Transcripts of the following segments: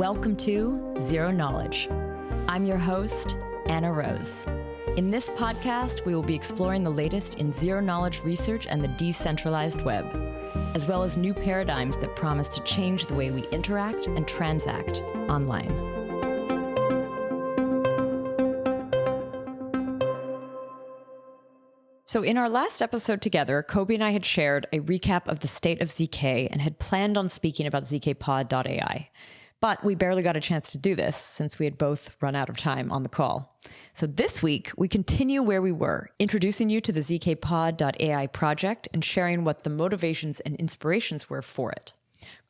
Welcome to Zero Knowledge. I'm your host, Anna Rose. In this podcast, we will be exploring the latest in zero-knowledge research and the decentralized web, as well as new paradigms that promise to change the way we interact and transact online. So in our last episode together, Kobi and I had shared a recap of the state of ZK and had planned on speaking about zkpod.ai. But we barely got a chance to do this since we had both run out of time on the call. So this week, we continue where we were, introducing you to the zkpod.ai project and sharing what the motivations and inspirations were for it.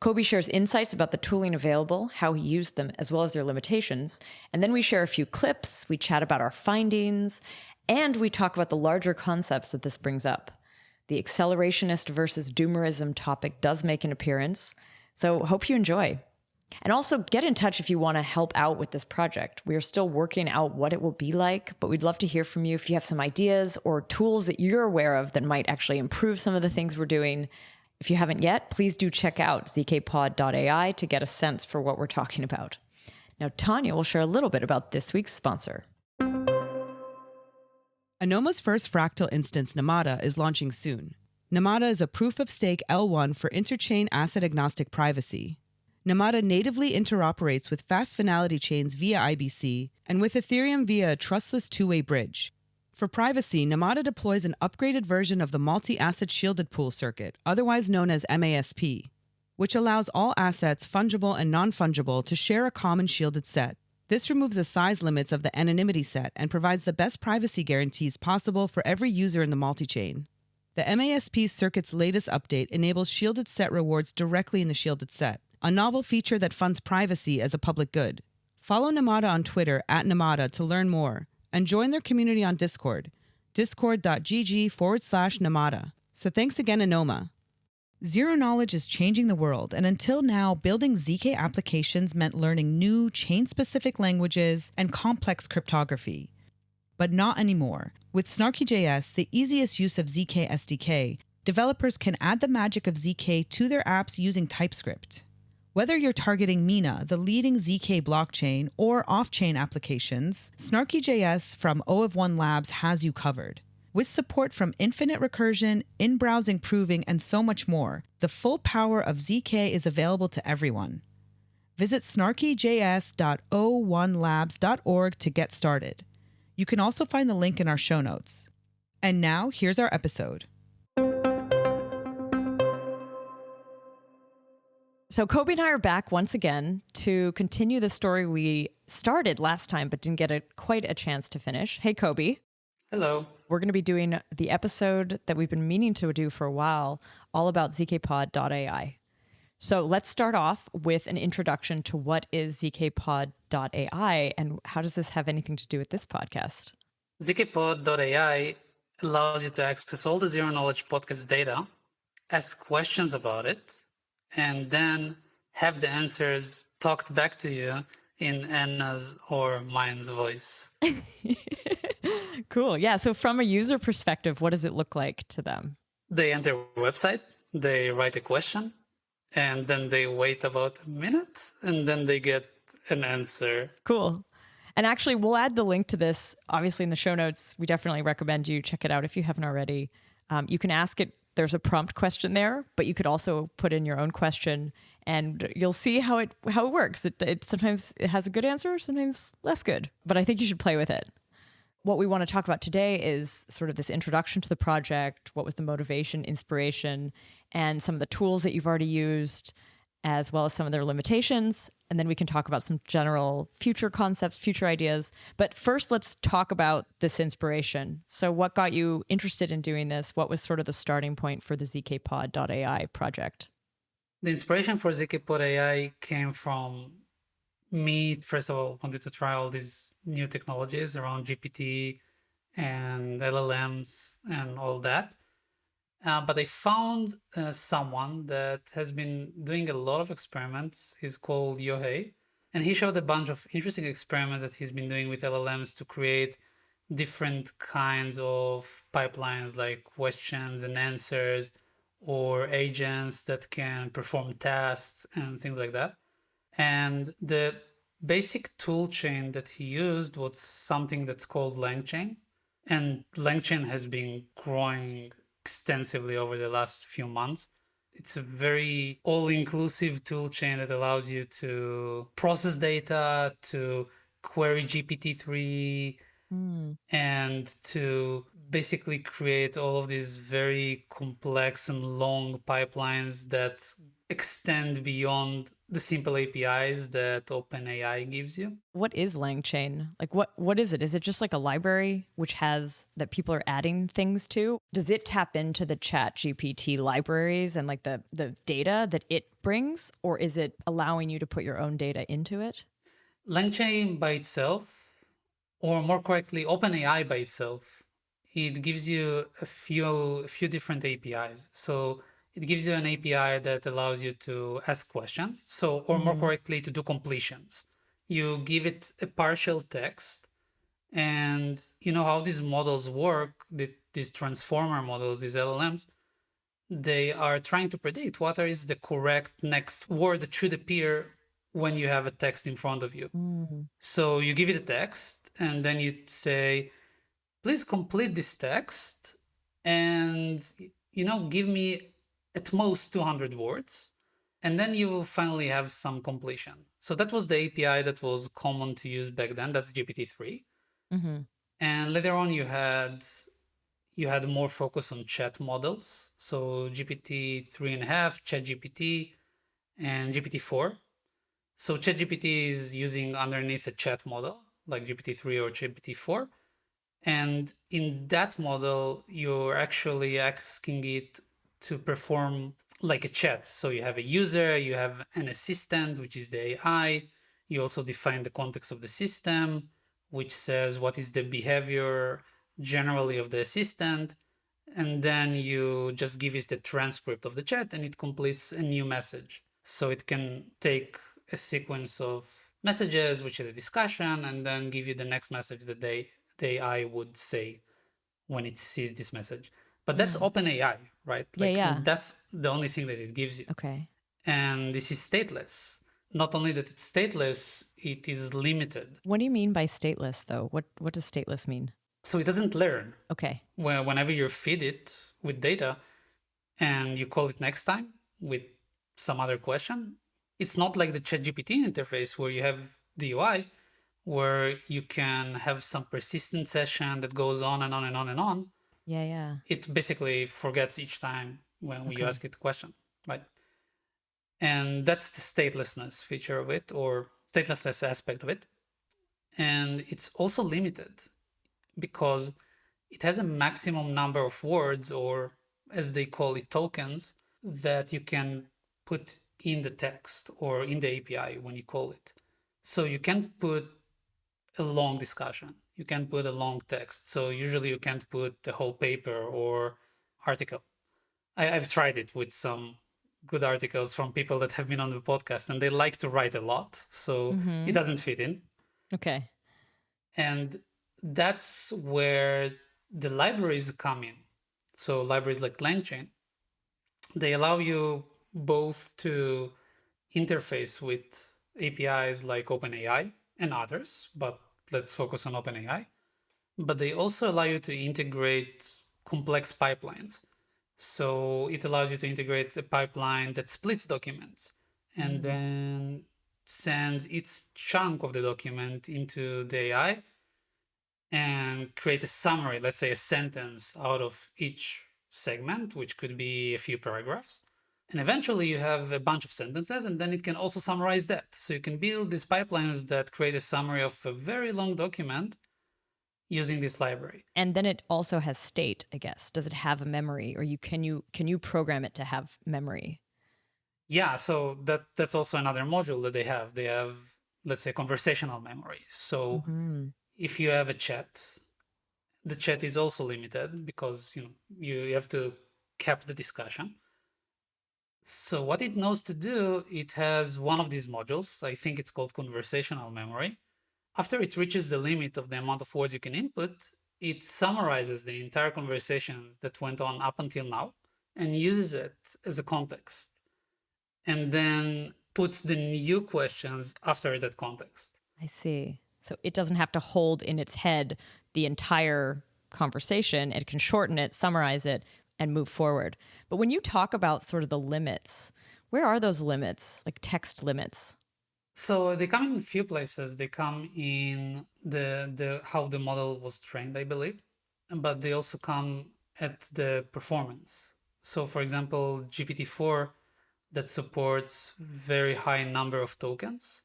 Kobi shares insights about the tooling available, how he used them, as well as their limitations. And then we share a few clips, we chat about our findings, and we talk about the larger concepts that this brings up. The accelerationist versus doomerism topic does make an appearance, so hope you enjoy. And also get in touch if you want to help out with this project. We are still working out what it will be like, but we'd love to hear from you if you have some ideas or tools that you're aware of that might actually improve some of the things we're doing. If you haven't yet, please do check out zkpod.ai to get a sense for what we're talking about. Now, Tanya will share a little bit about this week's sponsor. Anoma's first fractal instance, Namada, is launching soon. Namada is a proof-of-stake L1 for interchain asset-agnostic privacy. Namada natively interoperates with fast-finality chains via IBC and with Ethereum via a trustless two-way bridge. For privacy, Namada deploys an upgraded version of the multi-asset shielded pool circuit, otherwise known as MASP, which allows all assets, fungible and non-fungible, to share a common shielded set. This removes the size limits of the anonymity set and provides the best privacy guarantees possible for every user in the multichain. The MASP circuit's latest update enables shielded set rewards directly in the shielded set, a novel feature that funds privacy as a public good. Follow Namada on Twitter @Namada to learn more, and join their community on Discord, discord.gg/Namada. So thanks again, Anoma. Zero knowledge is changing the world, and until now, building ZK applications meant learning new chain-specific languages and complex cryptography. But not anymore. With Snarky.js, the easiest use of ZK SDK, developers can add the magic of ZK to their apps using TypeScript. Whether you're targeting Mina, the leading ZK blockchain, or off-chain applications, Snarky.js from O of One Labs has you covered. With support from infinite recursion, in-browsing proving, and so much more, the full power of ZK is available to everyone. Visit snarkyjs.o1labs.org to get started. You can also find the link in our show notes. And now, here's our episode. So Kobi and I are back once again to continue the story we started last time but didn't get quite a chance to finish. Hey, Kobi. Hello. We're going to be doing the episode that we've been meaning to do for a while, all about zkpod.ai. So let's start off with an introduction to what is zkpod.ai and how does this have anything to do with this podcast? zkpod.ai allows you to access all the Zero Knowledge podcast data, ask questions about it, and then have the answers talked back to you in Anna's or mine's voice. Cool. Yeah. So from a user perspective, what does it look like to them? They enter a website, they write a question, and then they wait about a minute, and then they get an answer. Cool. And actually, we'll add the link to this, obviously, in the show notes. We definitely recommend you check it out if you haven't already. You can ask it. There's a prompt question there, but you could also put in your own question and you'll see how it works. It sometimes it has a good answer, sometimes less good, but I think you should play with it. What we want to talk about today is sort of this introduction to the project, what was the motivation, inspiration, and some of the tools that you've already used, as well as some of their limitations. And then we can talk about some general future concepts, future ideas. But first, let's talk about this inspiration. So what got you interested in doing this? What was sort of the starting point for the zkpod.ai project? The inspiration for zkpod.ai came from me, first of all, wanted to try all these new technologies around GPT and LLMs and all that. But I found someone that has been doing a lot of experiments. He's called Yohei, and he showed a bunch of interesting experiments that he's been doing with LLMs to create different kinds of pipelines like questions and answers or agents that can perform tasks and things like that. And the basic tool chain that he used was something that's called LangChain. And LangChain has been growing extensively over the last few months. It's a very all-inclusive tool chain that allows you to process data, to query GPT-3, and to basically create all of these very complex and long pipelines that extend beyond the simple APIs that OpenAI gives you. What is LangChain? Like what is it? Is it just like a library which has that people are adding things to? Does it tap into the Chat GPT libraries and like the data that it brings, or is it allowing you to put your own data into it? LangChain by itself, or more correctly, OpenAI by itself, it gives you a few different APIs. So it gives you an API that allows you to ask questions. So, or more correctly, to do completions. You give it a partial text, and you know how these models work, these transformer models, these LLMs, they are trying to predict what is the correct next word that should appear when you have a text in front of you. So you give it a text, and then you say, please complete this text and, give me at most 200 words. And then you finally have some completion. So that was the API that was common to use back then. That's GPT-3. And later on, you had more focus on chat models. So GPT 3.5, ChatGPT, and GPT-4. So ChatGPT is using underneath a chat model like GPT-3 or GPT-4. And in that model, you're actually asking it to perform like a chat. So you have a user, you have an assistant, which is the AI. You also define the context of the system, which says what is the behavior generally of the assistant. And then you just give it the transcript of the chat and it completes a new message. So it can take a sequence of messages, which is a discussion, and then give you the next message that the AI would say when it sees this message. But that's OpenAI, right? That's the only thing that it gives you. Okay. And this is stateless. Not only that it's stateless, it is limited. What do you mean by stateless, though? What does stateless mean? So it doesn't learn. Okay. Whenever you feed it with data and you call it next time with some other question, it's not like the ChatGPT interface where you have the UI, where you can have some persistent session that goes on and on and on and on. Yeah. It basically forgets each time when you ask it a question, right? And that's the statelessness feature of it, or statelessness aspect of it. And it's also limited because it has a maximum number of words, or as they call it, tokens, that you can put in the text or in the API when you call it. So you can't put a long discussion. You can't put a long text. So usually you can't put the whole paper or article. I've tried it with some good articles from people that have been on the podcast, and they like to write a lot. So it doesn't fit in. Okay. And that's where the libraries come in. So libraries like LangChain, they allow you both to interface with APIs like OpenAI and others, but let's focus on OpenAI. But they also allow you to integrate complex pipelines. So it allows you to integrate a pipeline that splits documents and then sends its chunk of the document into the AI and create a summary, let's say a sentence out of each segment, which could be a few paragraphs. And eventually you have a bunch of sentences, and then it can also summarize that. So you can build these pipelines that create a summary of a very long document using this library. And then it also has state, I guess. Does it have a memory, or can you program it to have memory? Yeah, so that's also another module that they have. They have, let's say, conversational memory. So if you have a chat, the chat is also limited because you have to cap the discussion. So what it knows to do, it has one of these modules. I think it's called conversational memory. After it reaches the limit of the amount of words you can input, it summarizes the entire conversations that went on up until now and uses it as a context. And then puts the new questions after that context. I see. So it doesn't have to hold in its head the entire conversation. It can shorten it, summarize it, and move forward. But when you talk about sort of the limits, where are those limits, like text limits? So they come in a few places. They come in the how the model was trained, I believe, but they also come at the performance. So for example, GPT-4 that supports very high number of tokens.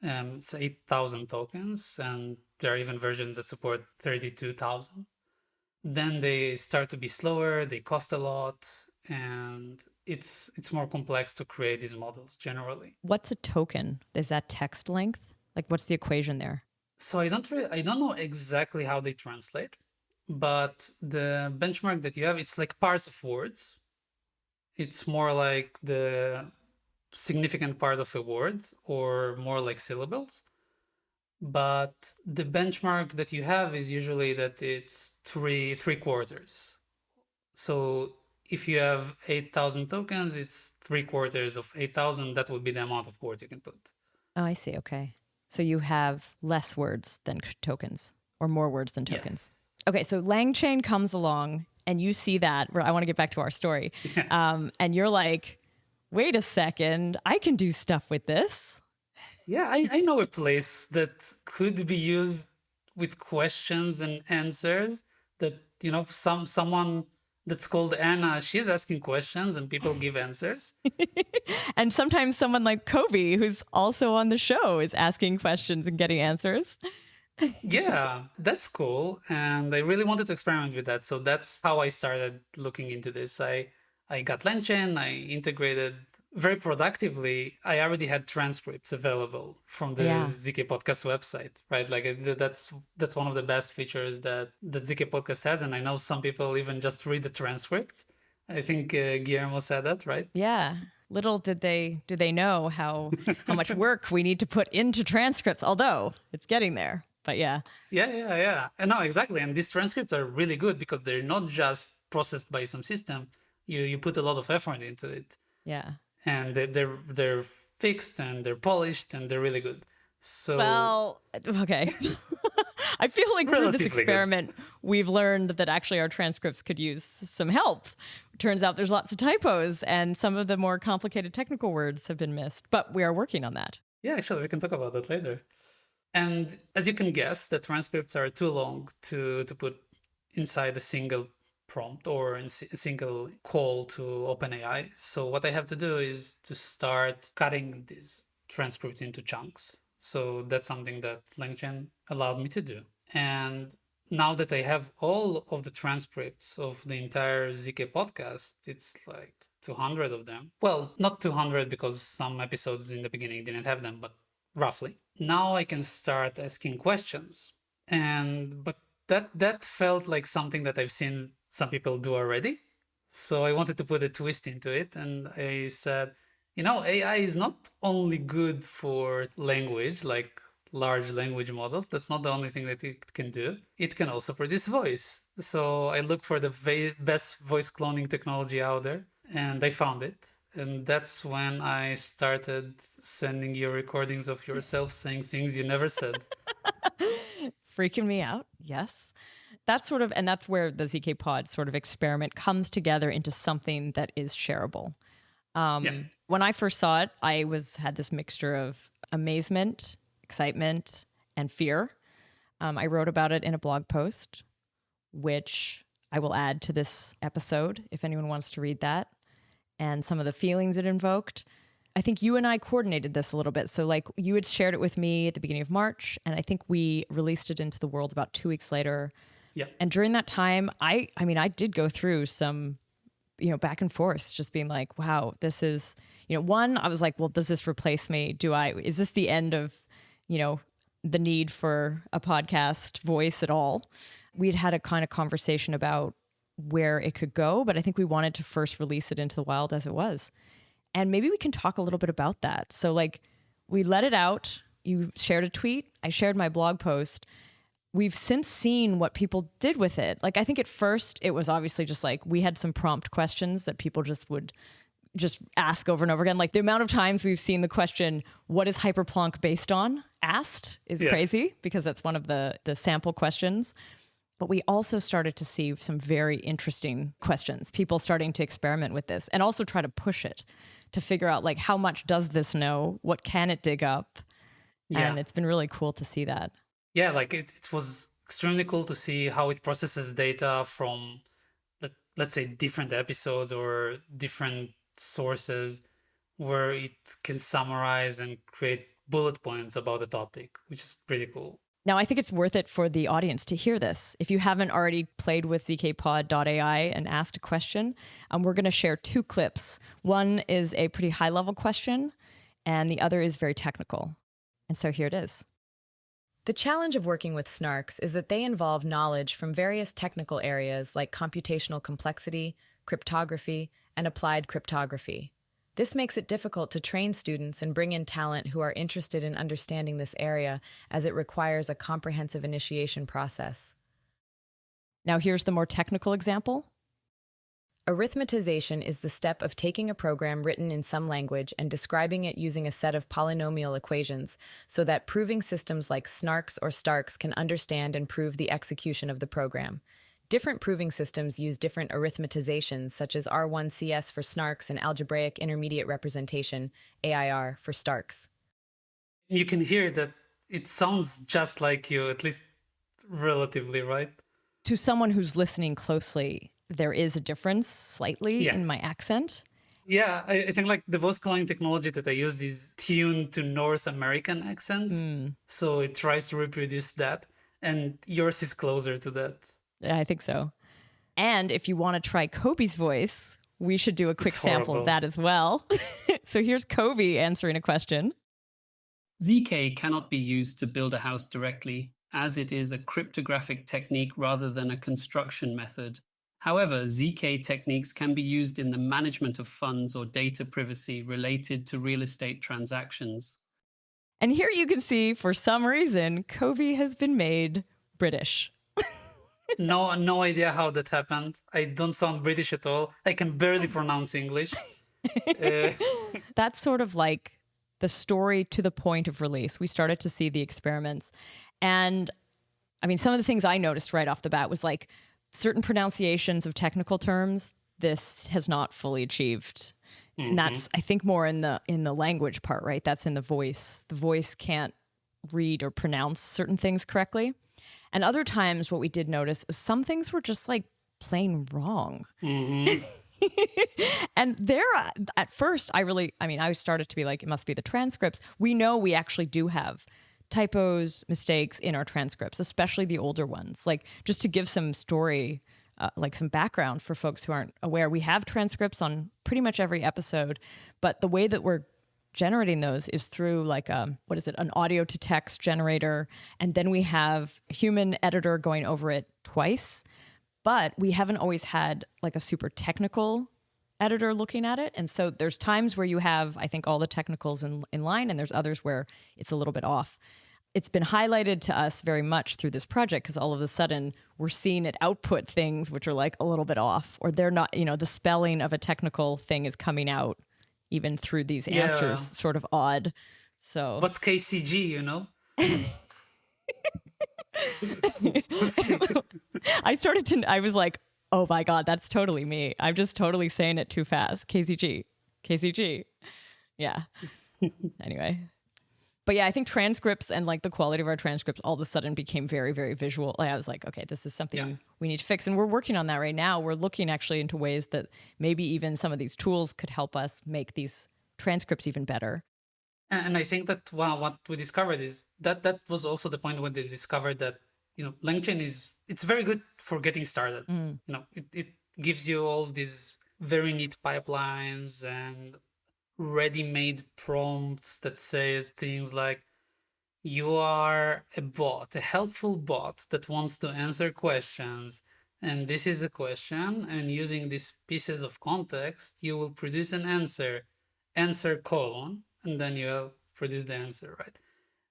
It's 8,000 tokens, and there are even versions that support 32,000. Then they start to be slower, they cost a lot, and it's more complex to create these models generally. What's a token? Is that text length? Like, what's the equation there? So I don't know exactly how they translate, but the benchmark that you have, it's like parts of words. It's more like the significant part of a word, or more like syllables. But the benchmark that you have is usually that it's three quarters. So if you have 8,000 tokens, it's 3/4 of 8,000. That would be the amount of words you can put. Oh, I see. Okay. So you have less words than tokens, or more words than tokens. Yes. Okay, so LangChain comes along and you see that. I want to get back to our story. And you're like, wait a second, I can do stuff with this. Yeah, I know a place that could be used with questions and answers that, someone that's called Anna, she's asking questions and people give answers. And sometimes someone like Kobi, who's also on the show, is asking questions and getting answers. Yeah, that's cool. And I really wanted to experiment with that. So that's how I started looking into this. I got LangChain, I integrated very productively. I already had transcripts available from the ZK Podcast website, right? Like that's one of the best features that ZK Podcast has. And I know some people even just read the transcripts. I think Guillermo said that, right? Yeah. Little do they know how much work we need to put into transcripts, although it's getting there. But yeah. Yeah. And no, exactly. And these transcripts are really good because they're not just processed by some system. You put a lot of effort into it. Yeah. And they're fixed and they're polished and they're really good. So well, okay. I feel like through this experiment, we've learned that actually our transcripts could use some help. Turns out there's lots of typos and some of the more complicated technical words have been missed, but we are working on that. Yeah, actually, we can talk about that later. And as you can guess, the transcripts are too long to put inside a single prompt or in a single call to OpenAI. So what I have to do is to start cutting these transcripts into chunks. So that's something that LangChain allowed me to do. And now that I have all of the transcripts of the entire ZK podcast, it's like 200 of them. Well, not 200 because some episodes in the beginning didn't have them, but roughly. Now I can start asking questions. But that felt like something that I've seen some people do already. So I wanted to put a twist into it. And I said, AI is not only good for language, like large language models. That's not the only thing that it can do. It can also produce voice. So I looked for the best voice cloning technology out there, and I found it. And that's when I started sending you recordings of yourself saying things you never said. Freaking me out. Yes. That's where the ZK Pod sort of experiment comes together into something that is shareable. When I first saw it, I had this mixture of amazement, excitement, and fear. I wrote about it in a blog post, which I will add to this episode if anyone wants to read that, and some of the feelings it invoked. I think you and I coordinated this a little bit. So like you had shared it with me at the beginning of March, and I think we released it into the world about 2 weeks later. Yeah. And during that time, I did go through some, back and forth, just being like, wow, this is, one, I was like, well, does this replace me? Is this the end of, the need for a podcast voice at all? We'd had a kind of conversation about where it could go, but I think we wanted to first release it into the wild as it was. And maybe we can talk a little bit about that. So like we let it out. You shared a tweet. I shared my blog post. We've since seen what people did with it. Like, I think at first it was obviously just like we had some prompt questions that people just would just ask over and over again. Like the amount of times we've seen the question, what is hyperplonk based on, asked is crazy, because that's one of the sample questions. But we also started to see some very interesting questions, people starting to experiment with this and also try to push it to figure out like how much does this know? What can it dig up? Yeah. And it's been really cool to see that. Yeah, like it was extremely cool to see how it processes data from, let's say, different episodes or different sources, where it can summarize and create bullet points about the topic, which is pretty cool. Now, I think it's worth it for the audience to hear this. If you haven't already played with zkpod.ai and asked a question, we're going to share 2 clips. One is a pretty high-level question, and the other is very technical. And so here it is. The challenge of working with snarks is that they involve knowledge from various technical areas like computational complexity, cryptography, and applied cryptography. This makes it difficult to train students and bring in talent who are interested in understanding this area, as it requires a comprehensive initiation process. Now here's the more technical example. Arithmetization is the step of taking a program written in some language and describing it using a set of polynomial equations so that proving systems like snarks or starks can understand and prove the execution of the program. Different proving systems use different arithmetizations, such as R1CS for snarks and algebraic intermediate representation, AIR, for starks. You can hear that it sounds just like you, at least relatively, right? To someone who's listening closely, there is a difference slightly in my accent. Yeah, I think like the voice calling technology that I use is tuned to North American accents. So it tries to reproduce that. And yours is closer to that. Yeah, I think so. And if you want to try Kobi's voice, we should do a quick sample of that as well. So here's Kobi answering a question. ZK cannot be used to build a house directly, as it is a cryptographic technique rather than a construction method. However, ZK techniques can be used in the management of funds or data privacy related to real estate transactions. And here you can see, for some reason, Kobi has been made British. No idea how that happened. I don't sound British at all. I can barely pronounce English. That's sort of like the story to the point of release. We started to see the experiments. And I mean, some of the things I noticed right off the bat was like certain pronunciations of technical terms, this has not fully achieved. And that's, I think, more in the language part, right? That's in the voice. The voice can't read or pronounce certain things correctly. And other times what we did notice was some things were just like plain wrong. And there, at first, I started to be like, it must be the transcripts. We know we actually do have typos, mistakes in our transcripts, especially the older ones. Like, just to give some story, like some background for folks who aren't aware, we have transcripts on pretty much every episode, but the way that we're generating those is through like an audio to text generator, and then we have a human editor going over it twice, but we haven't always had like a super technical editor looking at it. And so there's times where you have, I think, all the technicals in line, and there's others where it's a little bit off. It's been highlighted to us very much through this project because all of a sudden we're seeing it output things which are like a little bit off, or they're not, the spelling of a technical thing is coming out even through these answers, sort of odd. So what's KCG, I was like, oh my God, that's totally me. I'm just totally saying it too fast. KCG. Yeah. Anyway. But yeah, I think transcripts and like the quality of our transcripts all of a sudden became very, very visual. Like, I was like, okay, this is something we need to fix. And we're working on that right now. We're looking actually into ways that maybe even some of these tools could help us make these transcripts even better. And I think that what we discovered is that was also the point when they discovered that, LangChain it's very good for getting started. It gives you all these very neat pipelines and ready-made prompts that says things like, you are a bot, a helpful bot that wants to answer questions, and this is a question, and using these pieces of context you will produce an answer colon, and then you produce the answer, right?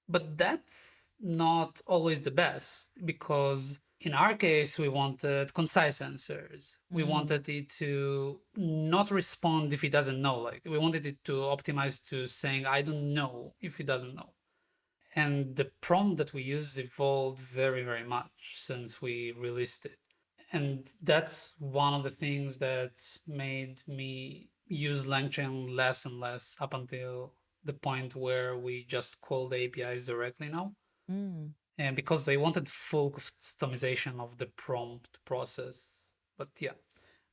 But that's not always the best, because In our case, we wanted concise answers. We wanted it to not respond if it doesn't know. Like, we wanted it to optimize to saying, I don't know, if it doesn't know. And the prompt that we use evolved very, very much since we released it. And that's one of the things that made me use LangChain less and less up until the point where we just call the APIs directly now. And because I wanted full customization of the prompt process. But yeah,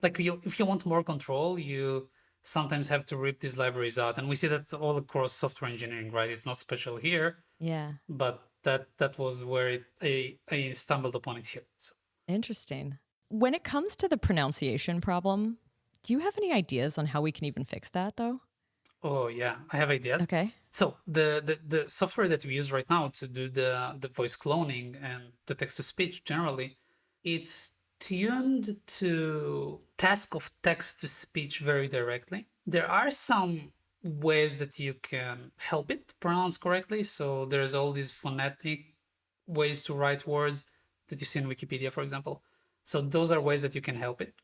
like if you want more control, you sometimes have to rip these libraries out. And we see that all across software engineering, right? It's not special here. Yeah. But that was where I stumbled upon it here. So. Interesting. When it comes to the pronunciation problem, do you have any ideas on how we can even fix that, though? Oh, yeah, I have ideas. Okay. So the software that we use right now to do the voice cloning and the text-to-speech generally, it's tuned to task of text-to-speech very directly. There are some ways that you can help it pronounce correctly. So there's all these phonetic ways to write words that you see in Wikipedia, for example. So those are ways that you can help it.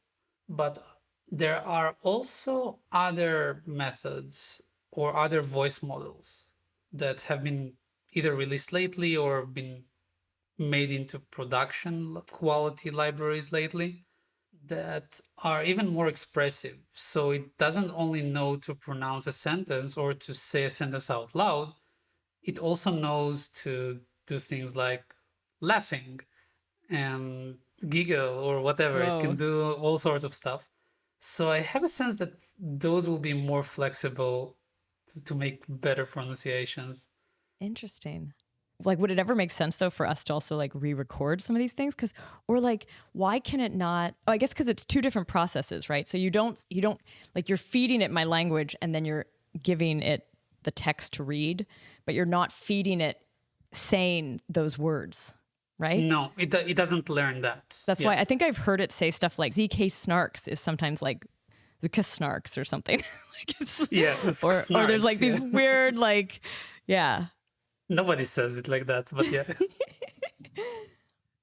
But there are also other methods or other voice models that have been either released lately or been made into production quality libraries lately that are even more expressive. So it doesn't only know to pronounce a sentence or to say a sentence out loud, it also knows to do things like laughing and giggle or whatever. Whoa. It can do all sorts of stuff. So I have a sense that those will be more flexible to make better pronunciations. Interesting. Like, would it ever make sense, though, for us to also, like, re-record some of these things? Or, like, why can it not? Oh, I guess because it's two different processes, right? So you don't, like, you're feeding it my language and then you're giving it the text to read, but you're not feeding it saying those words, right? No, it doesn't learn that. That's why I think I've heard it say stuff like ZK snarks is sometimes like the snarks or something. Like it's, or snarks, there's like these weird, like, yeah. Nobody says it like that, but yeah.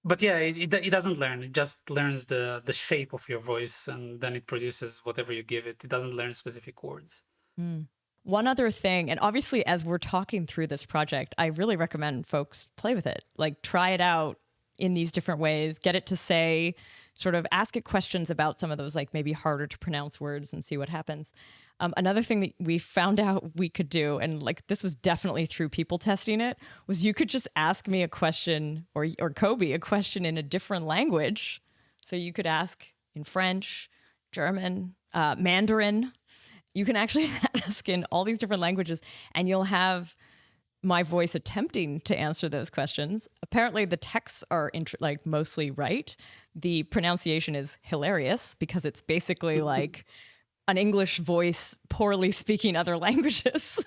But yeah, it doesn't learn. It just learns the shape of your voice, and then it produces whatever you give it. It doesn't learn specific words. One other thing, and obviously as we're talking through this project, I really recommend folks play with it. Like, try it out in these different ways, get it to say, sort of ask it questions about some of those, like, maybe harder to pronounce words and see what happens. Another thing that we found out we could do, and like this was definitely through people testing it, was you could just ask me a question or Kobi a question in a different language. So you could ask in French, German, Mandarin. You can actually ask in all these different languages and you'll have my voice attempting to answer those questions. Apparently the texts are like mostly right. The pronunciation is hilarious because it's basically like an English voice poorly speaking other languages,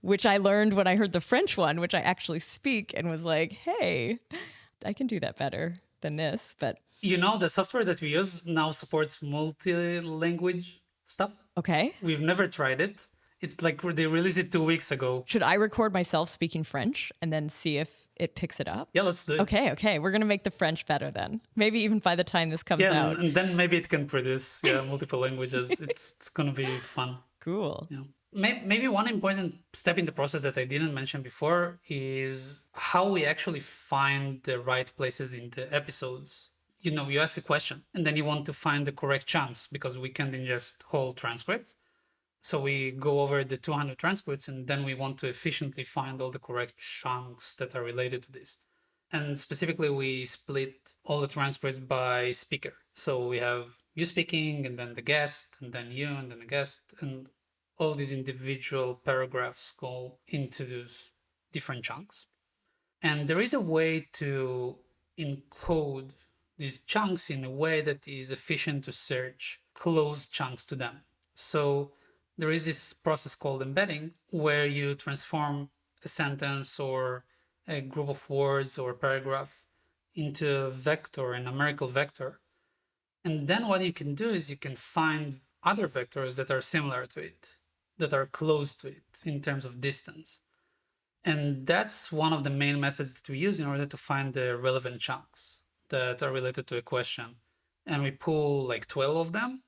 which I learned when I heard the French one, which I actually speak, and was like, hey, I can do that better than this. But you know, the software that we use now supports multi-language stuff. Okay. We've never tried it. It's like they released it 2 weeks ago. Should I record myself speaking French and then see if it picks it up? Yeah, let's do it. Okay. We're going to make the French better then. Maybe even by the time this comes out. And then maybe it can produce multiple languages. It's going to be fun. Cool. Yeah. Maybe one important step in the process that I didn't mention before is how we actually find the right places in the episodes. You know, you ask a question and then you want to find the correct chunks because we can't ingest whole transcripts. So we go over the 200 transcripts and then we want to efficiently find all the correct chunks that are related to this. And specifically, we split all the transcripts by speaker. So we have you speaking and then the guest and then you and then the guest, and all these individual paragraphs go into those different chunks. And there is a way to encode these chunks in a way that is efficient to search close chunks to them. So there is this process called embedding where you transform a sentence or a group of words or paragraph into a vector, a numerical vector. And then what you can do is you can find other vectors that are similar to it, that are close to it in terms of distance. And that's one of the main methods that we use in order to find the relevant chunks that are related to a question, and we pull like 12 of them.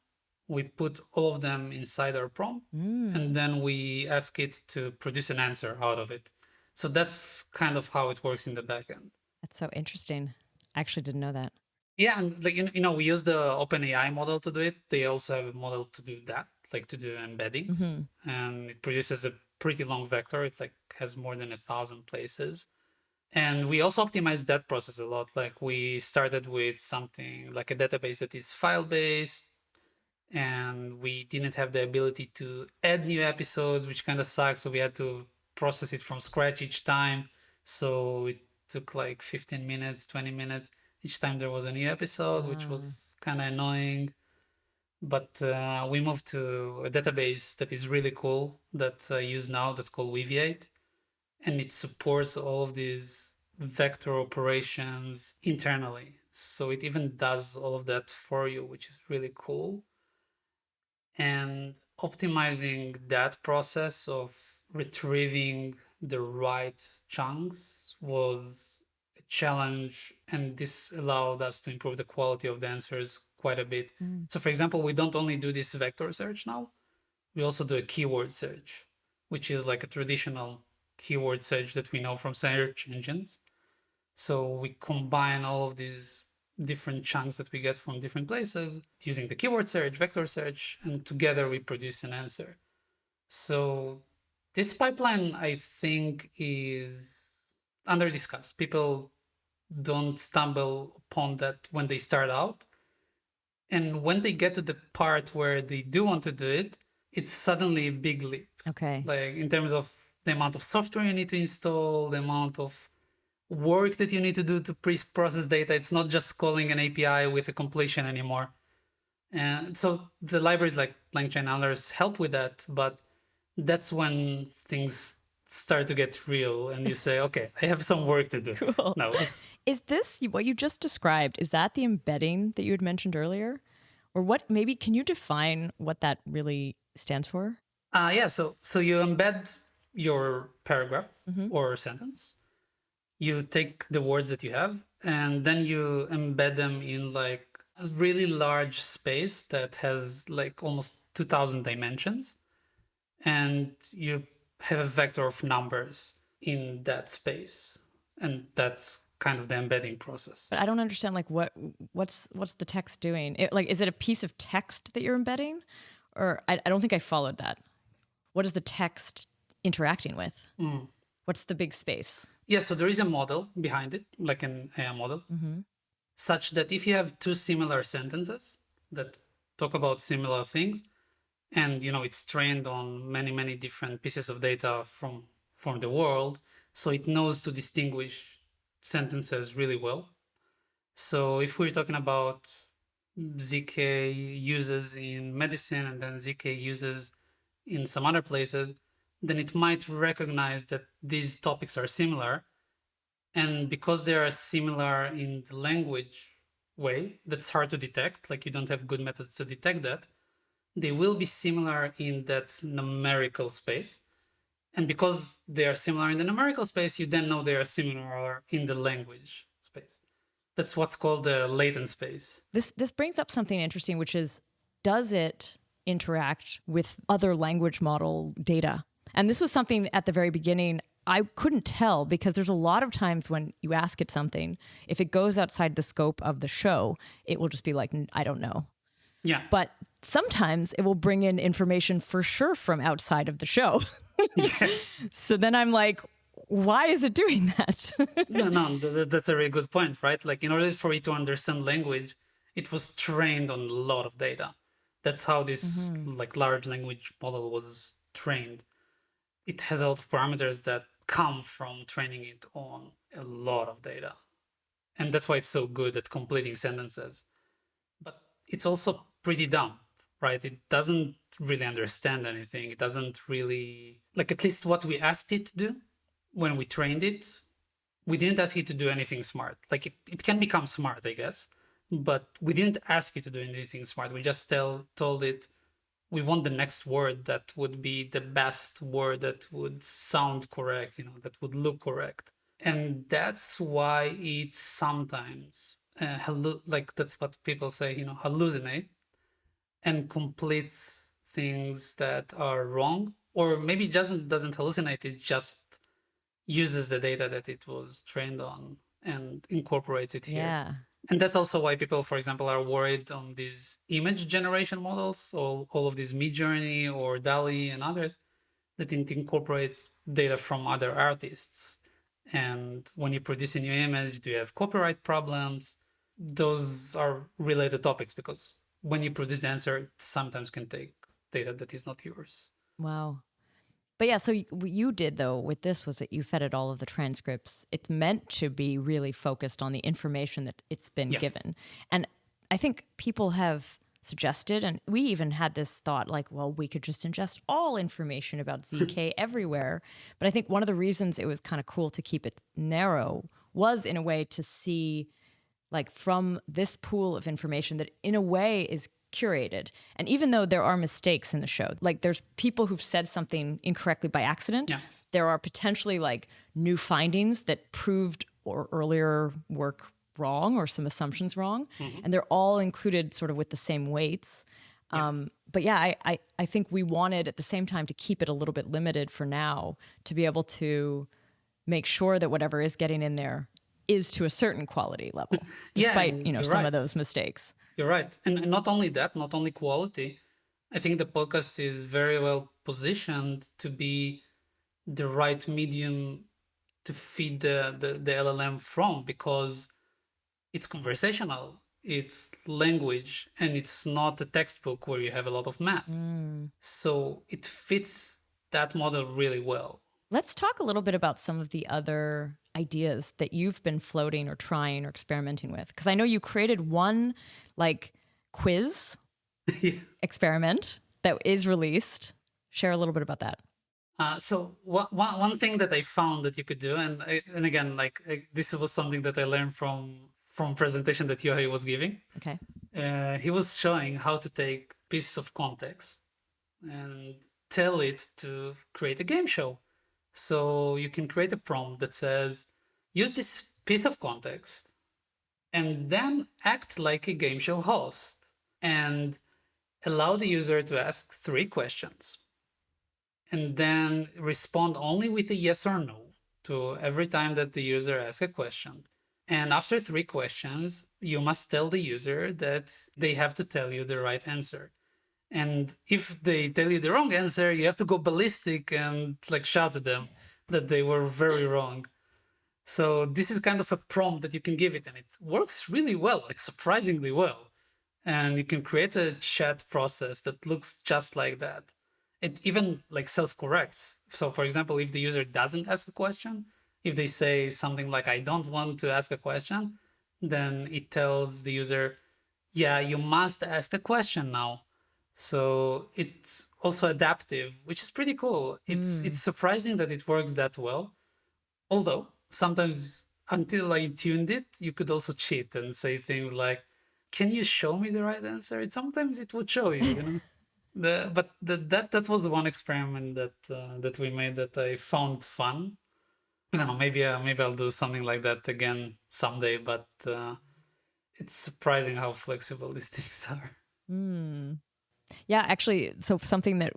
We put all of them inside our prompt, and then we ask it to produce an answer out of it. So that's kind of how it works in the backend. That's so interesting. I actually didn't know that. Yeah, and like we use the OpenAI model to do it. They also have a model to do that, like to do embeddings, and it produces a pretty long vector. It like has more than 1,000 places. And we also optimized that process a lot. Like we started with something like a database that is file-based, and we didn't have the ability to add new episodes, which kind of sucks. So we had to process it from scratch each time. So it took like 15 minutes, 20 minutes each time there was a new episode, which was kind of annoying. But we moved to a database that is really cool that I use now that's called Weaviate. And it supports all of these vector operations internally. So it even does all of that for you, which is really cool. And optimizing that process of retrieving the right chunks was a challenge. And this allowed us to improve the quality of the answers quite a bit. So for example, we don't only do this vector search now, we also do a keyword search, which is like a traditional keyword search that we know from search engines. So we combine all of these different chunks that we get from different places using the keyword search, vector search, and together we produce an answer. So this pipeline, I think, is under discussed. People don't stumble upon that when they start out. And when they get to the part where they do want to do it, it's suddenly a big leap. Okay. Like in terms of the amount of software you need to install, the amount of work that you need to do to pre-process data. It's not just calling an API with a completion anymore. And so the libraries like LangChain and others help with that, but that's when things start to get real and you say, okay, I have some work to do. Cool. No. Is this what you just described? Is that the embedding that you had mentioned earlier? Or what, maybe can you define what that really stands for? Yeah, so you embed your paragraph or sentence. You take the words that you have and then you embed them in like a really large space that has like almost 2,000 dimensions. And you have a vector of numbers in that space. And that's kind of the embedding process. But I don't understand, like, what's the text doing? Is it a piece of text that you're embedding? Or I don't think I followed that. What is the text interacting with? What's the big space? Yeah, so there is a model behind it, like an AI model, such that if you have two similar sentences that talk about similar things, and it's trained on many, many different pieces of data from the world, so it knows to distinguish sentences really well. So if we're talking about ZK uses in medicine and then ZK uses in some other places, then it might recognize that these topics are similar. And because they are similar in the language way, that's hard to detect, like you don't have good methods to detect that, they will be similar in that numerical space. And because they are similar in the numerical space, you then know they are similar in the language space. That's what's called the latent space. This brings up something interesting, which is, does it interact with other language model data? And this was something at the very beginning I couldn't tell, because there's a lot of times when you ask it something, if it goes outside the scope of the show, it will just be like, I don't know. Yeah. But sometimes it will bring in information for sure from outside of the show. Yeah. So then I'm like, why is it doing that? No, that's a really good point, right? Like in order for it to understand language, it was trained on a lot of data. That's how this like large language model was trained. It has a lot of parameters that come from training it on a lot of data. And that's why it's so good at completing sentences. But it's also pretty dumb, right? It doesn't really understand anything. It doesn't really, like at least what we asked it to do when we trained it, we didn't ask it to do anything smart. Like it can become smart, I guess, but we didn't ask it to do anything smart. We just told it, we want the next word that would be the best word that would sound correct, that would look correct. And that's why it sometimes like that's what people say, hallucinate and completes things that are wrong, or maybe doesn't hallucinate. It just uses the data that it was trained on and incorporates it here. Yeah. And that's also why people, for example, are worried on these image generation models, all of these Midjourney or DALL-E and others, that it incorporates data from other artists. And when you produce a new image, do you have copyright problems? Those are related topics, because when you produce the answer, it sometimes can take data that is not yours. Wow. But yeah, so what you did though with this was that you fed it all of the transcripts. It's meant to be really focused on the information that it's been given. And I think people have suggested, and we even had this thought like, well, we could just ingest all information about ZK everywhere. But I think one of the reasons it was kind of cool to keep it narrow was in a way to see like from this pool of information that in a way is curated. And even though there are mistakes in the show, like there's people who've said something incorrectly by accident, there are potentially like new findings that proved or earlier work wrong or some assumptions wrong. And they're all included sort of with the same weights. But yeah, I think we wanted at the same time to keep it a little bit limited for now to be able to make sure that whatever is getting in there is to a certain quality level, despite, some of those mistakes. You're right. And not only that, not only quality, I think the podcast is very well positioned to be the right medium to feed the LLM from, because it's conversational, it's language, and it's not a textbook where you have a lot of math. So it fits that model really well. Let's talk a little bit about some of the other ideas that you've been floating or trying or experimenting with. Because I know you created one like quiz experiment that is released. Share a little bit about that. So one thing that I found that you could do, and again, this was something that I learned from presentation that Yohei was giving. Okay. He was showing how to take pieces of context and tell it to create a game show. So you can create a prompt that says, use this piece of context and then act like a game show host and allow the user to ask 3 questions and then respond only with a yes or no to every time that the user asks a question. And after 3 questions, you must tell the user that they have to tell you the right answer. And if they tell you the wrong answer, you have to go ballistic and shout at them that they were very wrong. So this is kind of a prompt that you can give it, and it works really well, surprisingly well. And you can create a chat process that looks just like that. It even self-corrects. So for example, if the user doesn't ask a question, if they say something like, I don't want to ask a question, then it tells the user, yeah, you must ask a question now. So it's also adaptive, which is pretty cool. It's surprising that it works that well. Although sometimes until I tuned it, you could also cheat and say things like, can you show me the right answer? Sometimes it would show you, But that was one experiment that we made that I found fun. I don't know, maybe I'll do something like that again someday, but it's surprising how flexible these things are. Yeah, actually, so something that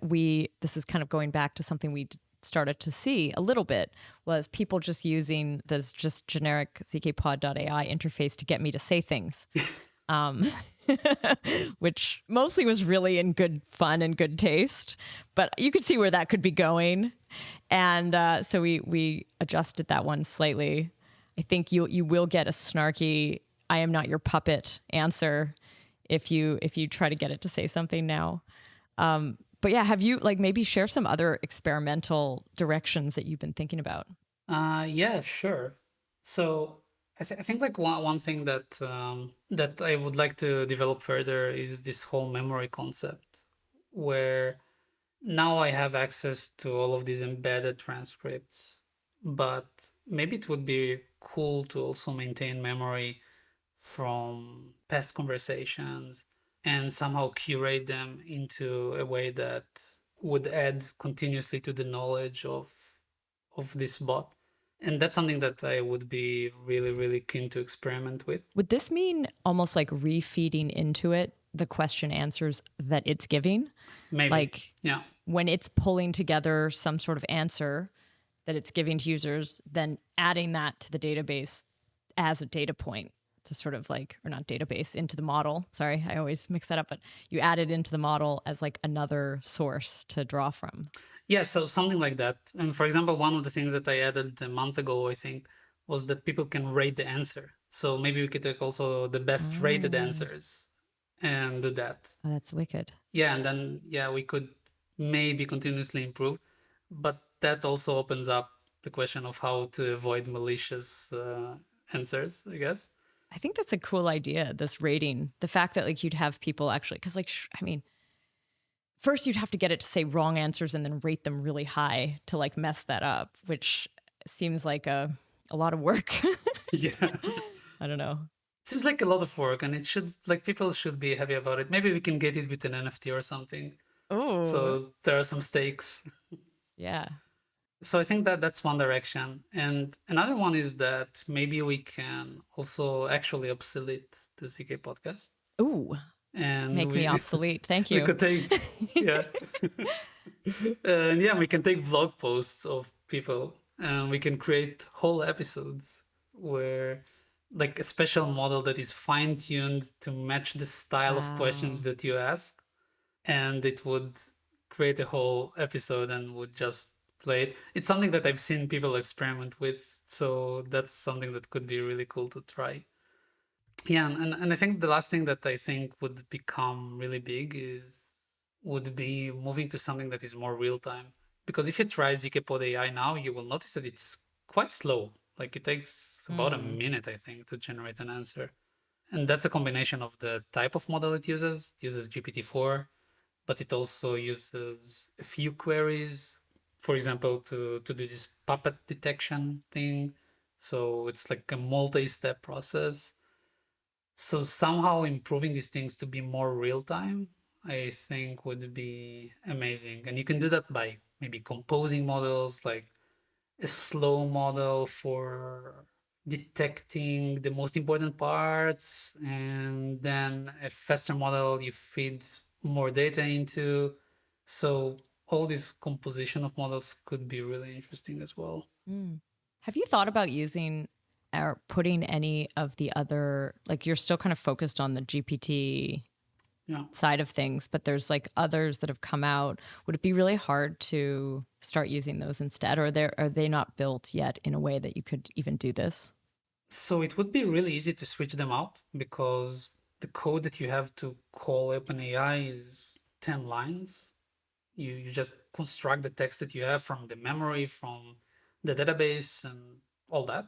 this is kind of going back to something we started to see a little bit was people just using this just generic zkpod.ai interface to get me to say things, which mostly was really in good fun and good taste, but you could see where that could be going. And so we adjusted that one slightly. I think you will get a snarky, I am not your puppet answer if you try to get it to say something now. But yeah, have you maybe share some other experimental directions that you've been thinking about? Yeah, sure. So I think one thing that that I would like to develop further is this whole memory concept, where now I have access to all of these embedded transcripts, but maybe it would be cool to also maintain memory from past conversations and somehow curate them into a way that would add continuously to the knowledge of this bot. And that's something that I would be really, really keen to experiment with. Would this mean almost like refeeding into it the question answers that it's giving? Maybe. Like Yeah. when it's pulling together some sort of answer that it's giving to users, then adding that to the database as a data point to sort of like, or not database, into the model. Sorry, I always mix that up, but you add it into the model as like another source to draw from. Yeah, so something like that. And for example, one of the things that I added a month ago, I think, was that people can rate the answer. So maybe we could take also the best rated answers and do that. Oh, that's wicked. Yeah, and then, we could maybe continuously improve. But that also opens up the question of how to avoid malicious answers, I guess. I think that's a cool idea, this rating. The fact that like you'd have people actually, because like, I mean, first you'd have to get it to say wrong answers and then rate them really high to like mess that up, which seems like a lot of work. Yeah. I don't know. Seems like a lot of work, and it should, like, people should be happy about it. Maybe we can get it with an NFT or something. Oh. So there are some stakes. Yeah. So I think that that's one direction. And another one is that maybe we can also actually obsolete the ZK podcast. Ooh. And Make me obsolete. Thank you. We could take, yeah. And yeah, we can take blog posts of people and we can create whole episodes where like a special model that is fine-tuned to match the style of questions that you ask. And it would create a whole episode and would just play it. It's something that I've seen people experiment with. So that's something that could be really cool to try. Yeah, and I think the last thing that I think would become really big would be moving to something that is more real time. Because if you try zkpod.ai now, you will notice that it's quite slow. Like it takes about a minute, I think, to generate an answer. And that's a combination of the type of model it uses. It uses GPT-4, but it also uses a few queries, for example, to do this puppet detection thing. So it's like a multi-step process. So somehow improving these things to be more real time, I think would be amazing. And you can do that by maybe composing models, like a slow model for detecting the most important parts, and then a faster model you feed more data into. So all this composition of models could be really interesting as well. Have you thought about using or putting any of the other, like you're still kind of focused on the GPT side of things, but there's like others that have come out. Would it be really hard to start using those instead? Or are they not built yet in a way that you could even do this? So it would be really easy to switch them out because the code that you have to call OpenAI is 10 lines. You just construct the text that you have from the memory, from the database and all that.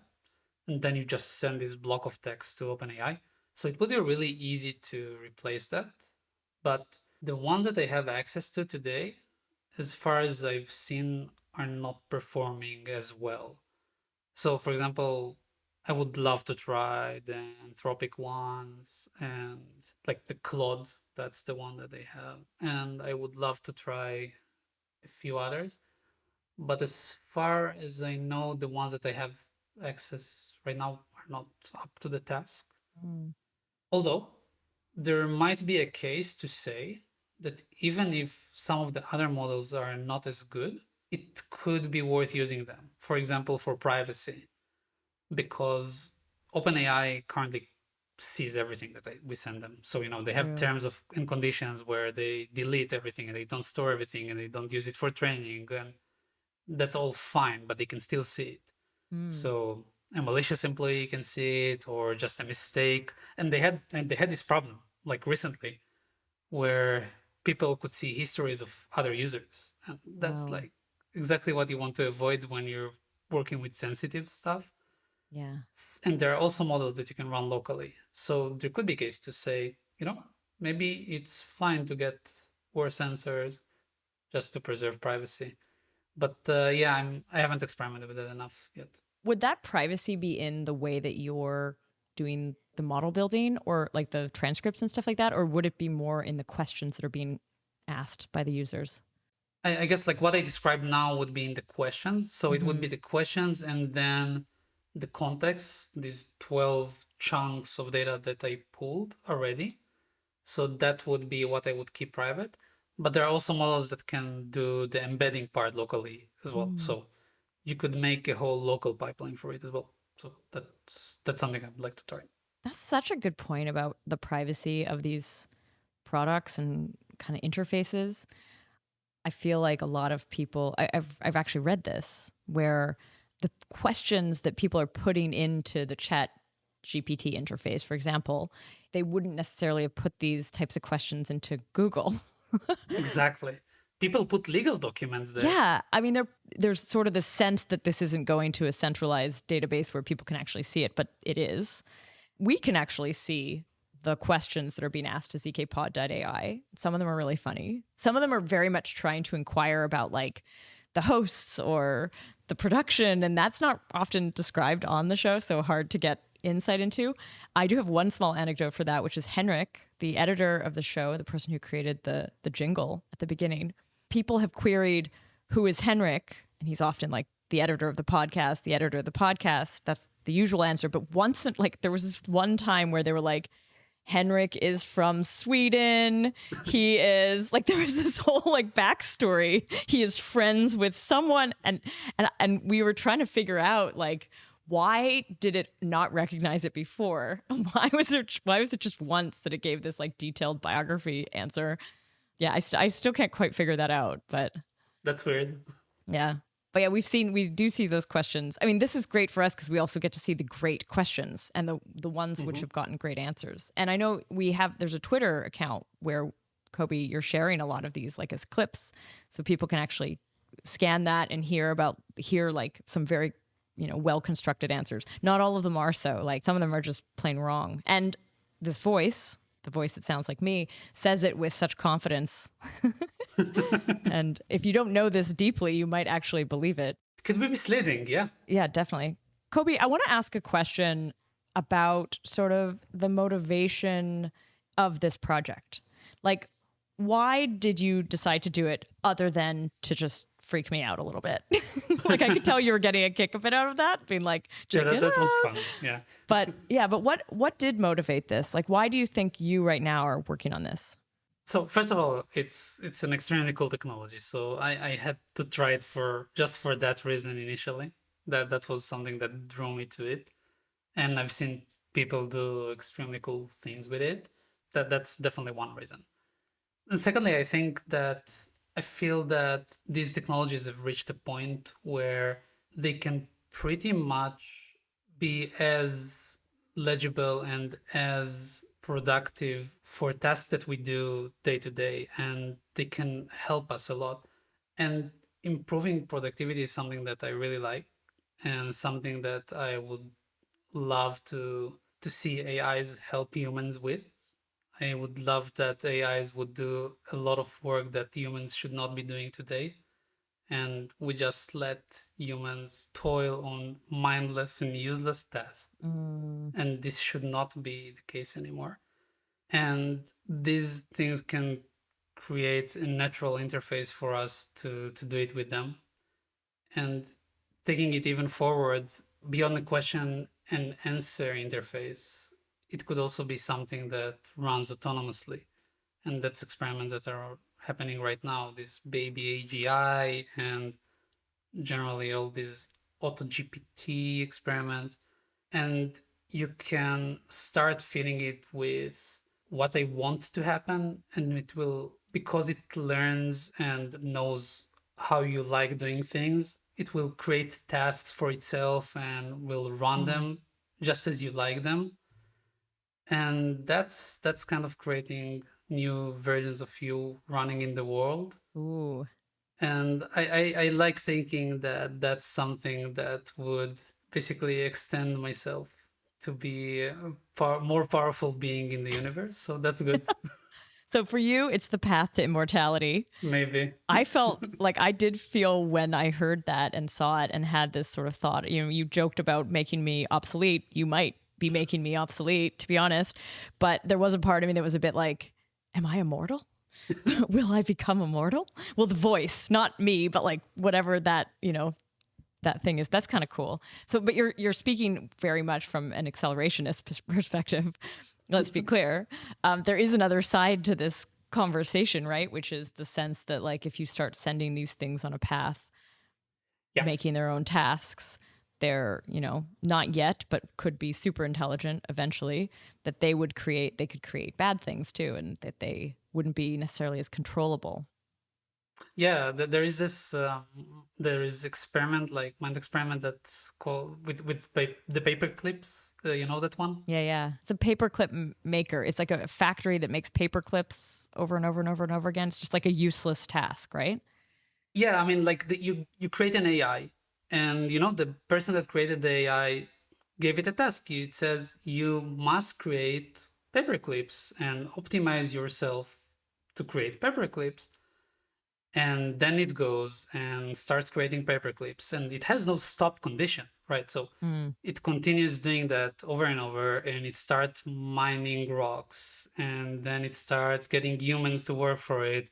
And then you just send this block of text to OpenAI. So it would be really easy to replace that. But the ones that I have access to today, as far as I've seen, are not performing as well. So for example, I would love to try the Anthropic ones and like the Claude, that's the one that they have. And I would love to try a few others. But as far as I know, the ones that I have access right now are not up to the task. Although there might be a case to say that even if some of the other models are not as good, it could be worth using them. For example, for privacy, because OpenAI currently sees everything that we send them. So, they have terms and conditions where they delete everything and they don't store everything and they don't use it for training. And that's all fine, but they can still see it. So a malicious employee can see it, or just a mistake. And they had this problem like recently where people could see histories of other users. And that's like exactly what you want to avoid when you're working with sensitive stuff. Yeah. And there are also models that you can run locally. So there could be a case to say, maybe it's fine to get worse answers just to preserve privacy. But I haven't experimented with it enough yet. Would that privacy be in the way that you're doing the model building or like the transcripts and stuff like that? Or would it be more in the questions that are being asked by the users? I guess like what I described now would be in the questions. So it would be Mhm. the questions and then the context, these 12 chunks of data that I pulled already. So that would be what I would keep private. But there are also models that can do the embedding part locally as well. Mm. So you could make a whole local pipeline for it as well. So that's something I'd like to try. That's such a good point about the privacy of these products and kind of interfaces. I feel like a lot of people, I've actually read this, where the questions that people are putting into the chat GPT interface, for example, they wouldn't necessarily have put these types of questions into Google. Exactly. People put legal documents there. Yeah. I mean, there's sort of the sense that this isn't going to a centralized database where people can actually see it, but it is. We can actually see the questions that are being asked to zkpod.ai. Some of them are really funny. Some of them are very much trying to inquire about like the hosts or the production, and that's not often described on the show, so hard to get insight into. I do have one small anecdote for that, which is Henrik, the editor of the show, the person who created the jingle at the beginning. People have queried, who is Henrik? And he's often like, the editor of the podcast, the editor of the podcast. That's the usual answer. But once, like, there was this one time where they were like, Henrik is from Sweden. He is like, there was this whole like backstory. He is friends with someone, and we were trying to figure out like, why did it not recognize it before? Why was it just once that it gave this like detailed biography answer? Yeah, I still can't quite figure that out, but That's weird. yeah. But yeah, we do see those questions. I mean, this is great for us because we also get to see the great questions and the ones which have gotten great answers. And I know there's a Twitter account where, Kobi, you're sharing a lot of these like as clips, so people can actually scan that and hear like some very, well constructed answers. Not all of them are so. Like some of them are just plain wrong. And this voice, the voice that sounds like me, says it with such confidence. And if you don't know this deeply, you might actually believe it. It could be misleading, yeah. Yeah, definitely. Kobi, I want to ask a question about sort of the motivation of this project. Like, why did you decide to do it other than to just freak me out a little bit? Like, I could tell you were getting a kick of it out of that, being like, Yeah, check it that was out. fun. Yeah. But what did motivate this? Like, why do you think you right now are working on this? So first of all, it's an extremely cool technology. So I had to try it for that reason initially. That was something that drew me to it. And I've seen people do extremely cool things with it. That's definitely one reason. And secondly, I feel that these technologies have reached a point where they can pretty much be as legible and as productive for tasks that we do day to day, and they can help us a lot. And improving productivity is something that I really like, and something that I would love to see AIs help humans with. I would love that AIs would do a lot of work that humans should not be doing today. And we just let humans toil on mindless and useless tasks. And this should not be the case anymore. And these things can create a natural interface for us to do it with them. And taking it even forward beyond the question and answer interface, it could also be something that runs autonomously. And that's experiments that are happening right now, this baby AGI and generally all these auto GPT experiments. And you can start feeding it with what I want to happen, and it will, because it learns and knows how you like doing things, it will create tasks for itself and will run them just as you like them. And that's kind of creating new versions of you running in the world. Ooh. And I like thinking that that's something that would basically extend myself to be a more powerful being in the universe. So that's good. So for you, it's the path to immortality. Maybe. I felt like I did feel when I heard that and saw it and had this sort of thought, you joked about making me obsolete. You might be making me obsolete, to be honest. But there was a part of me that was a bit like, am I immortal? will I become immortal? Well, the voice, not me, but like whatever that, that thing is. That's kind of cool. So, but you're speaking very much from an accelerationist perspective. Let's be clear. There is another side to this conversation, right? Which is the sense that like if you start sending these things on a path, making their own tasks, they're, not yet, but could be super intelligent eventually, that they could create bad things too, and that they wouldn't be necessarily as controllable. Yeah, there is this experiment, like mind experiment, that's called with the paper clips. You know that one? Yeah. It's a paperclip maker. It's like a factory that makes paper clips over and over and over and over again. It's just like a useless task, right? Yeah, I mean, like you create an AI, and the person that created the AI gave it a task. It says you must create paper clips and optimize yourself to create paper clips. And then it goes and starts creating paper clips, and it has no stop condition, right? So it continues doing that over and over, and it starts mining rocks, and then it starts getting humans to work for it,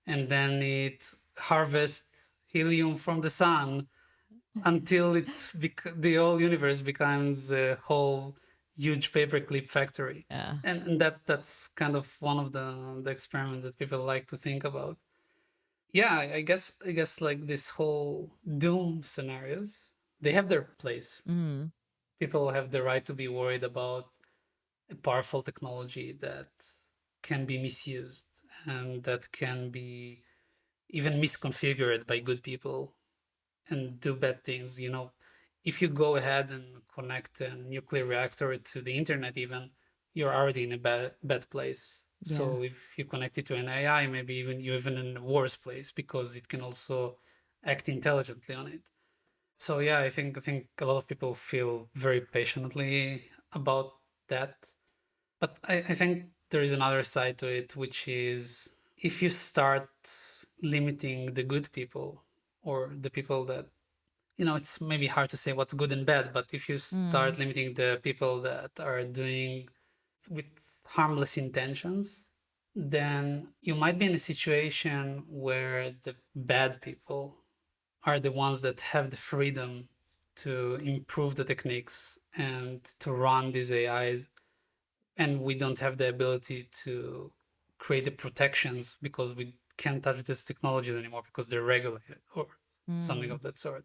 and then it harvests helium from the sun until the whole universe becomes a whole huge paperclip factory. Yeah. And that's kind of one of the experiments that people like to think about. Yeah, I guess like this whole doom scenarios, they have their place. People have the right to be worried about a powerful technology that can be misused and that can be even misconfigured by good people and do bad things. If you go ahead and connect a nuclear reactor to the internet, even, you're already in a bad place. Yeah. So if you connect it to an AI, maybe you're even in a worse place, because it can also act intelligently on it. So yeah, I think a lot of people feel very passionately about that. But I think there is another side to it, which is if you start limiting the good people, or the people that, it's maybe hard to say what's good and bad, but if you start limiting the people that are doing with harmless intentions, then you might be in a situation where the bad people are the ones that have the freedom to improve the techniques and to run these AIs, and we don't have the ability to create the protections because we can't touch these technologies anymore because they're regulated or something of that sort.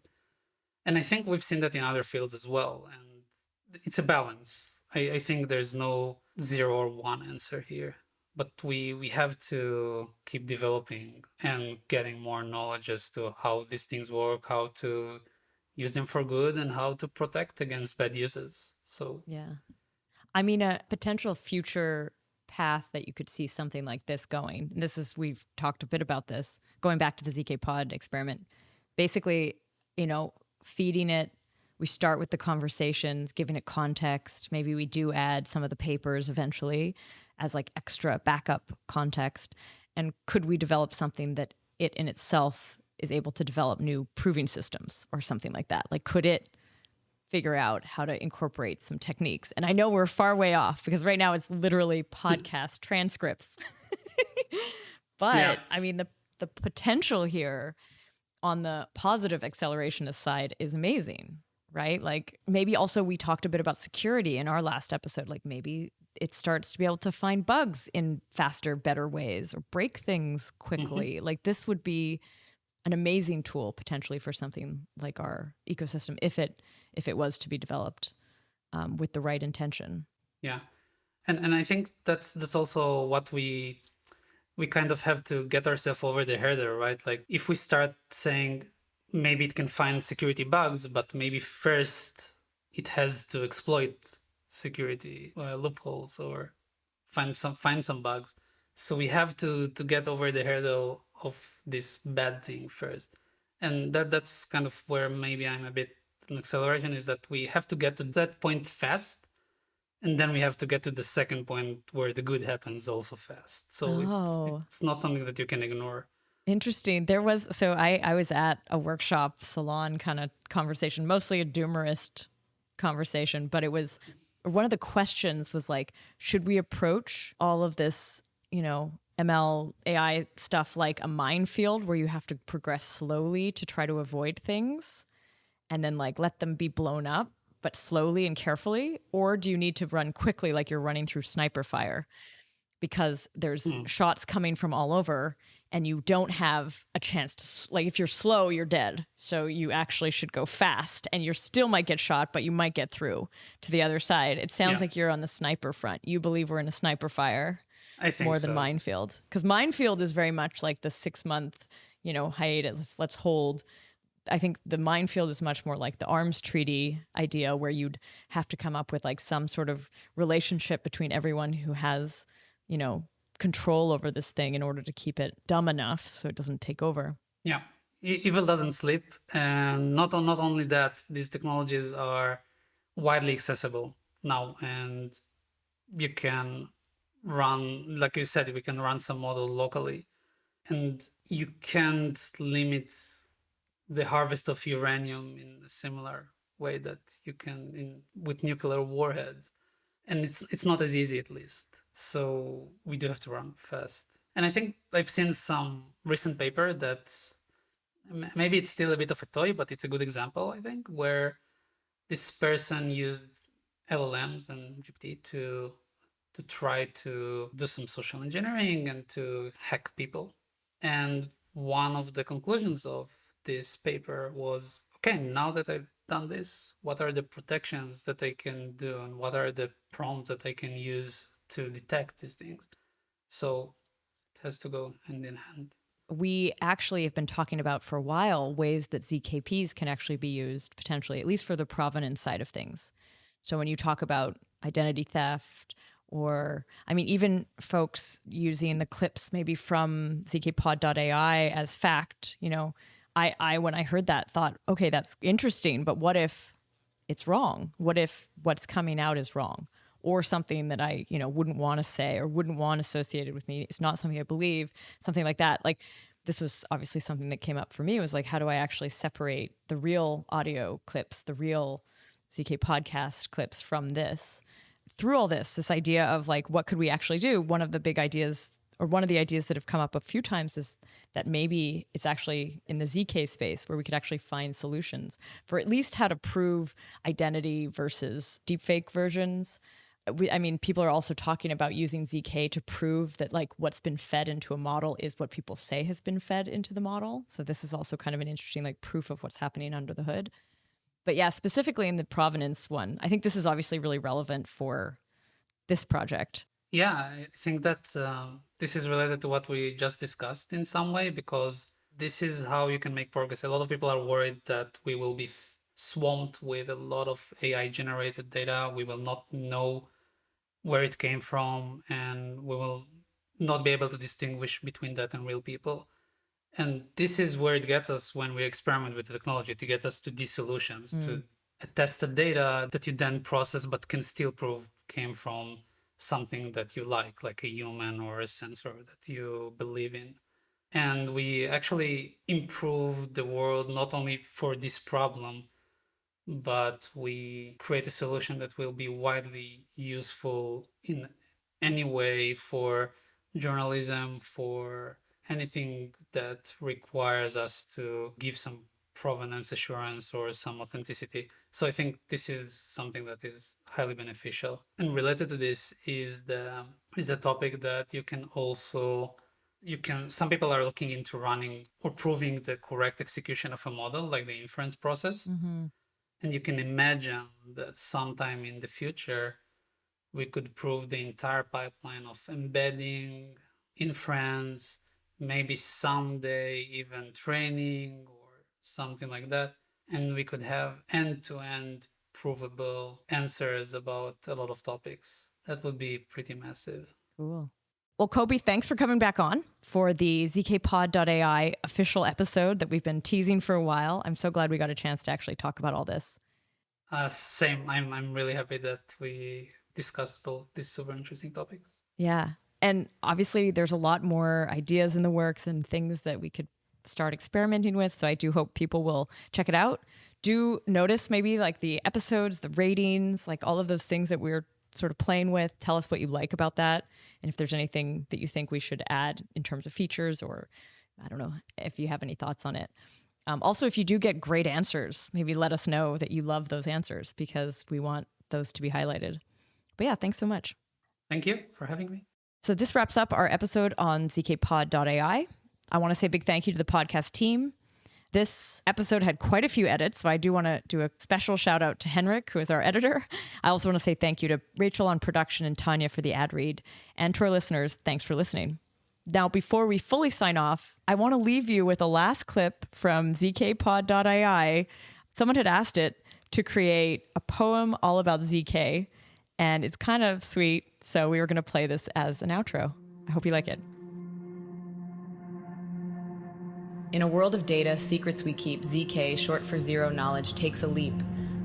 And I think we've seen that in other fields as well, and it's a balance. I think there's no 0 or 1 answer here, but we have to keep developing and getting more knowledge as to how these things work, how to use them for good, and how to protect against bad uses. So yeah, I mean, a potential future path that you could see something like this going. And we've talked a bit about this, going back to the zkpod experiment. Basically, feeding it. We start with the conversations, giving it context. Maybe we do add some of the papers eventually as like extra backup context. And could we develop something that it in itself is able to develop new proving systems or something like that? Like, could it figure out how to incorporate some techniques? And I know we're far way off because right now it's literally podcast transcripts. But yeah. I mean, the potential here on the positive accelerationist side is amazing. Right? Like maybe also we talked a bit about security in our last episode. Like maybe it starts to be able to find bugs in faster, better ways or break things quickly. Like this would be an amazing tool potentially for something like our ecosystem if it was to be developed with the right intention. Yeah. And I think that's also what we kind of have to get ourselves over the hurdle, right? Like if we start saying, maybe it can find security bugs, but maybe first it has to exploit security loopholes or find some bugs. So we have to get over the hurdle of this bad thing first. And that's kind of where maybe I'm a bit an acceleration, is that we have to get to that point fast. And then we have to get to the second point where the good happens also fast. So it's not something that you can ignore. Interesting. I was at a workshop salon kind of conversation, mostly a doomerist conversation, but it was one of the questions was like, should we approach all of this, ML AI stuff like a minefield where you have to progress slowly to try to avoid things and then like let them be blown up, but slowly and carefully? Or do you need to run quickly like you're running through sniper fire? Because there's shots coming from all over and you don't have a chance to, like if you're slow, you're dead. So you actually should go fast and you still might get shot, but you might get through to the other side. It sounds like you're on the sniper front. You believe we're in a sniper fire. I think more so. Than minefield. Because minefield is very much like the 6-month, hiatus, let's hold. I think the minefield is much more like the arms treaty idea where you'd have to come up with like some sort of relationship between everyone who has, control over this thing in order to keep it dumb enough so it doesn't take over. Yeah. Evil doesn't sleep. And not only that, these technologies are widely accessible now. And you can run, like you said, we can run some models locally. And you can't limit the harvest of uranium in a similar way that you can with nuclear warheads. And it's not as easy, at least. So we do have to run fast. And I think I've seen some recent paper that maybe it's still a bit of a toy, but it's a good example, I think, where this person used LLMs and GPT to try to do some social engineering and to hack people. And one of the conclusions of this paper was, okay, now that I've done this, what are the protections that I can do and what are the prompts that I can use to detect these things? So it has to go hand in hand. We actually have been talking about for a while ways that ZKPs can actually be used potentially, at least for the provenance side of things. So when you talk about identity theft, or, even folks using the clips maybe from zkpod.ai as fact, I when I heard that thought, okay, that's interesting, but what if it's wrong? What if what's coming out is wrong? Or something that I, wouldn't want to say or wouldn't want associated with me. It's not something I believe, something like that. Like this was obviously something that came up for me. It was like, how do I actually separate the real audio clips, the real ZK podcast clips from this? Through all this idea of like, what could we actually do? One of the big ideas, or one of the ideas that have come up a few times, is that maybe it's actually in the ZK space where we could actually find solutions for at least how to prove identity versus deepfake versions. People are also talking about using ZK to prove that like what's been fed into a model is what people say has been fed into the model. So this is also kind of an interesting like proof of what's happening under the hood. But yeah, specifically in the provenance one, I think this is obviously really relevant for this project. Yeah, I think that this is related to what we just discussed in some way, because this is how you can make progress. A lot of people are worried that we will be swamped with a lot of AI-generated data. We will not know where it came from, and we will not be able to distinguish between that and real people. And this is where it gets us when we experiment with the technology, to get us to these solutions, to test the data that you then process, but can still prove came from something that you like a human or a sensor that you believe in. And we actually improve the world not only for this problem, but we create a solution that will be widely useful in any way for journalism, for anything that requires us to give some provenance assurance or some authenticity. So I think this is something that is highly beneficial. And related to this is the topic that some people are looking into running or proving the correct execution of a model, like the inference process. Mm-hmm. And you can imagine that sometime in the future, we could prove the entire pipeline of embedding, inference, maybe someday even training or something like that. And we could have end-to-end provable answers about a lot of topics. That would be pretty massive. Cool. Well, Kobi, thanks for coming back on for the zkpod.ai official episode that we've been teasing for a while. I'm so glad we got a chance to actually talk about all this. Same. I'm really happy that we discussed all these super interesting topics. Yeah. And obviously there's a lot more ideas in the works and things that we could start experimenting with. So I do hope people will check it out. Do notice maybe like the episodes, the ratings, like all of those things that we're sort of playing with. Tell us what you like about that. And if there's anything that you think we should add in terms of features, or I don't know if you have any thoughts on it. Also, if you do get great answers, maybe let us know that you love those answers, because we want those to be highlighted. But yeah, thanks so much. Thank you for having me. So this wraps up our episode on zkpod.ai. I want to say a big thank you to the podcast team. This episode had quite a few edits, so I do want to do a special shout out to Henrik, who is our editor. I also want to say thank you to Rachel on production and Tanya for the ad read. And to our listeners, thanks for listening. Now, before we fully sign off, I want to leave you with a last clip from zkpod.ai. Someone had asked it to create a poem all about ZK, and it's kind of sweet, so we were going to play this as an outro. I hope you like it. In a world of data, secrets we keep, ZK, short for zero knowledge, takes a leap.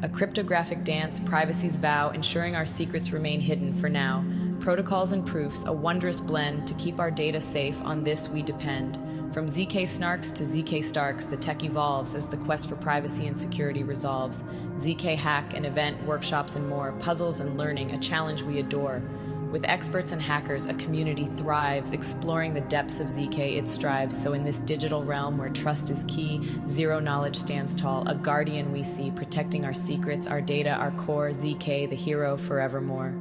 A cryptographic dance, privacy's vow, ensuring our secrets remain hidden for now. Protocols and proofs, a wondrous blend to keep our data safe, on this we depend. From ZK snarks to ZK starks, the tech evolves as the quest for privacy and security resolves. ZK hack, an event, workshops and more, puzzles and learning, a challenge we adore. With experts and hackers, a community thrives, exploring the depths of ZK it strives. So in this digital realm where trust is key, zero knowledge stands tall, a guardian we see, protecting our secrets, our data, our core, ZK, the hero forevermore.